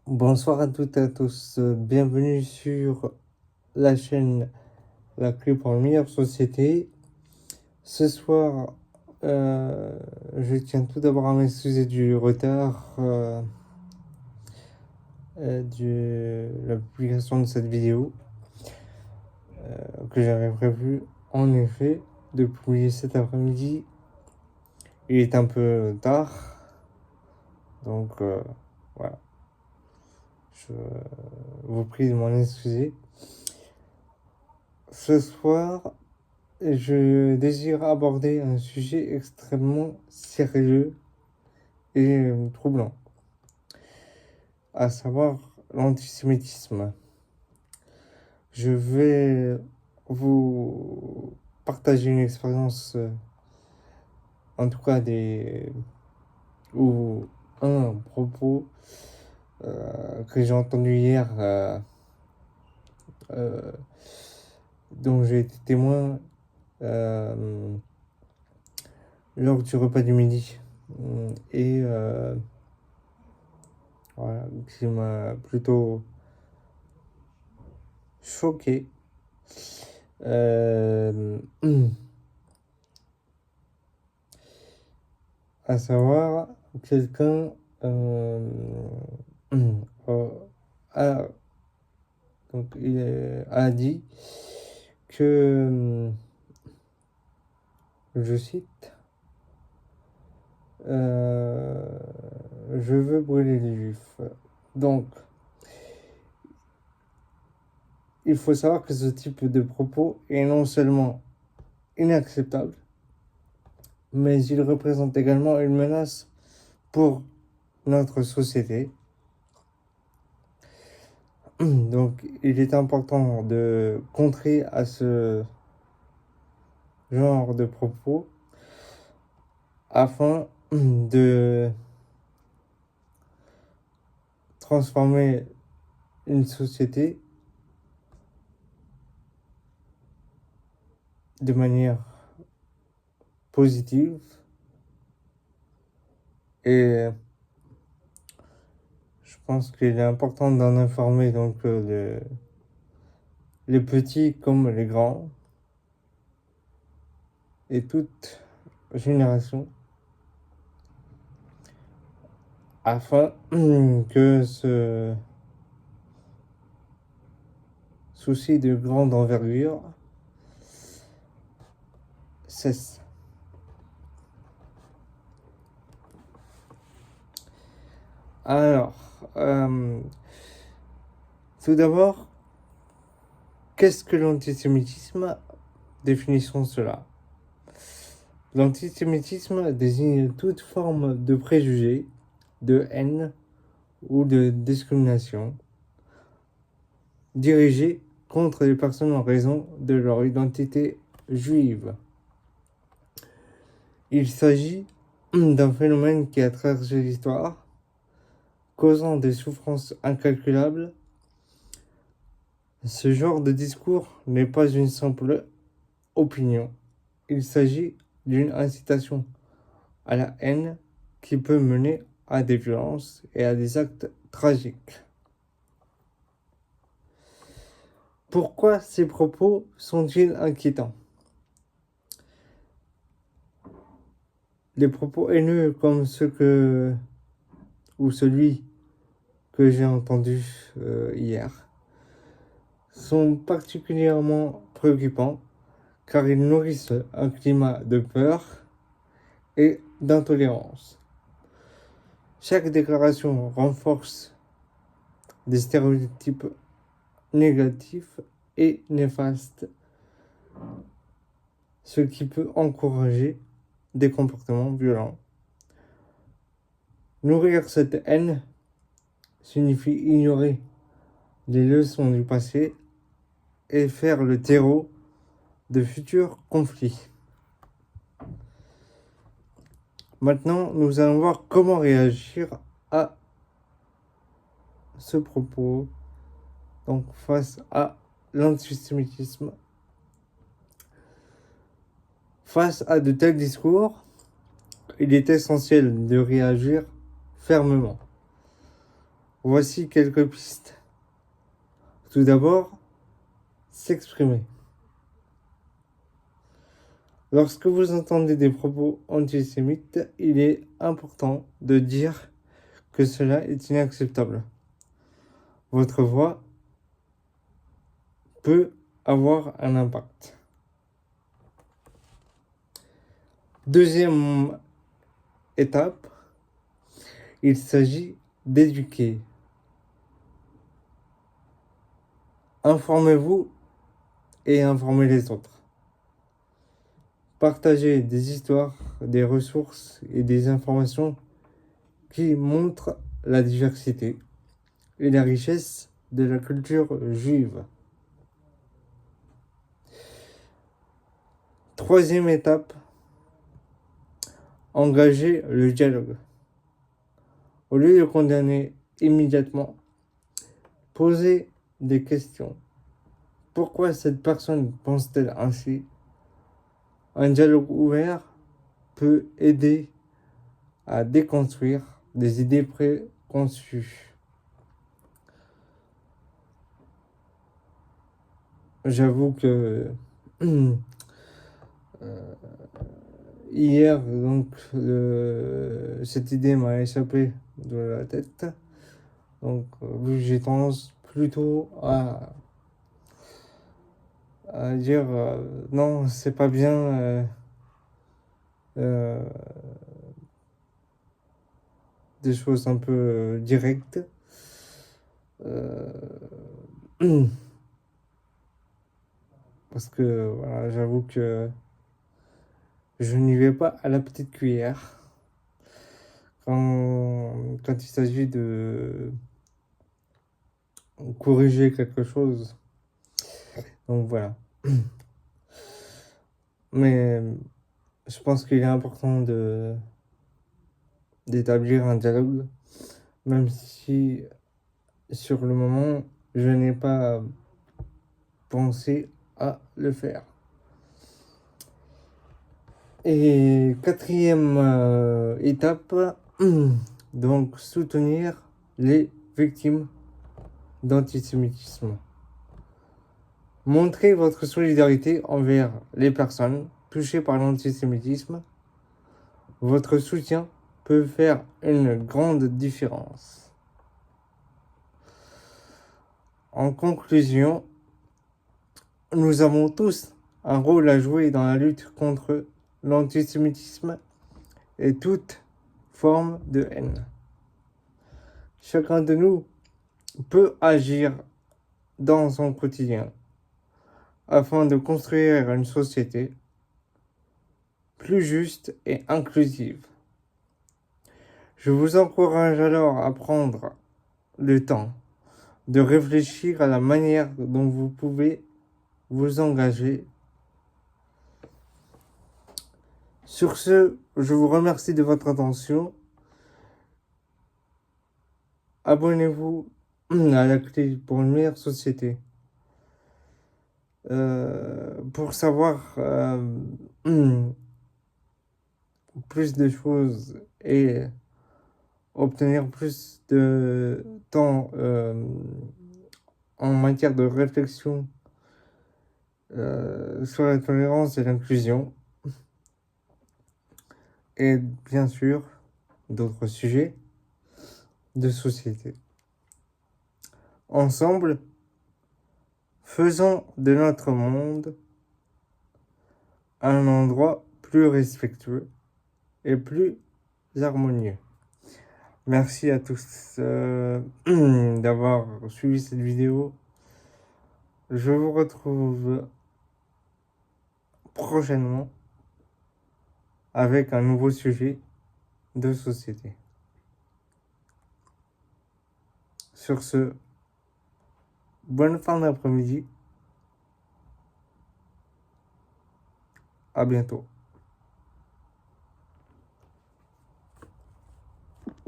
Bonsoir à toutes et à tous, bienvenue sur la chaîne La Clé pour une meilleure société. Ce soir, je tiens tout d'abord à m'excuser du retard de la publication de cette vidéo que j'avais prévu en effet de publier cet après-midi. Il est un peu tard, donc voilà, je vous prie de m'en excuser. Ce soir, je désire aborder un sujet extrêmement sérieux et troublant, à savoir l'antisémitisme. Je vais vous partager une expérience, en tout cas ou un propos que j'ai entendu hier, dont j'ai été témoin lors du repas du midi. Et voilà, qui m'a plutôt choqué. À savoir, quelqu'un a, a dit que, je cite, je veux brûler les juifs. Donc, il faut savoir que ce type de propos est non seulement inacceptable, mais il représente également une menace pour notre société. Donc, il est important de contrer à ce genre de propos afin de transformer une société de manière positive et je pense qu'il est important d'en informer donc les petits comme les grands et toute génération afin que ce souci de grande envergure cesse. Alors, tout d'abord, qu'est-ce que l'antisémitisme? Définissons cela. L'antisémitisme désigne toute forme de préjugé, de haine ou de discrimination dirigée contre les personnes en raison de leur identité juive. Il s'agit d'un phénomène qui a traversé l'histoire, causant des souffrances incalculables. Ce genre de discours n'est pas une simple opinion. Il s'agit d'une incitation à la haine qui peut mener à des violences et à des actes tragiques. Pourquoi ces propos sont-ils inquiétants? Les propos haineux comme celui que j'ai entendu hier sont particulièrement préoccupants car ils nourrissent un climat de peur et d'intolérance. Chaque déclaration renforce des stéréotypes négatifs et néfastes, ce qui peut encourager des comportements violents. Nourrir cette haine signifie ignorer les leçons du passé et faire le terreau de futurs conflits. Maintenant, nous allons voir comment réagir à ce propos, donc face à l'antisémitisme. Face à de tels discours, il est essentiel de réagir fermement. Voici quelques pistes. Tout d'abord, s'exprimer. Lorsque vous entendez des propos antisémites, il est important de dire que cela est inacceptable. Votre voix peut avoir un impact. Deuxième étape, il s'agit d'éduquer. Informez-vous et informez les autres. Partagez des histoires, des ressources et des informations qui montrent la diversité et la richesse de la culture juive. Troisième étape, engagez le dialogue. Au lieu de condamner immédiatement, posez des questions. Pourquoi cette personne pense-t-elle ainsi? Un dialogue ouvert peut aider à déconstruire des idées préconçues. J'avoue que hier, donc, cette idée m'a échappé de la tête. Donc, j'ai tendance plutôt à dire non, c'est pas bien. Des choses un peu directes. Parce que voilà, j'avoue que je n'y vais pas à la petite cuillère quand il s'agit de corriger quelque chose. Donc voilà. Mais je pense qu'il est important d'établir un dialogue, même si sur le moment, je n'ai pas pensé à le faire. Et quatrième étape, donc soutenir les victimes d'antisémitisme. Montrez votre solidarité envers les personnes touchées par l'antisémitisme. Votre soutien peut faire une grande différence. En conclusion, nous avons tous un rôle à jouer dans la lutte contre l'antisémitisme et toute forme de haine. Chacun de nous peut agir dans son quotidien afin de construire une société plus juste et inclusive. Je vous encourage alors à prendre le temps de réfléchir à la manière dont vous pouvez vous engager. Sur ce, je vous remercie de votre attention. Abonnez-vous à la clé pour une meilleure société. Pour savoir plus de choses et obtenir plus de temps en matière de réflexion sur la tolérance et l'inclusion. Et bien sûr, d'autres sujets de société. Ensemble, faisons de notre monde un endroit plus respectueux et plus harmonieux. Merci à tous d'avoir suivi cette vidéo. Je vous retrouve prochainement avec un nouveau sujet de société. Sur ce, bonne fin d'après-midi. À bientôt.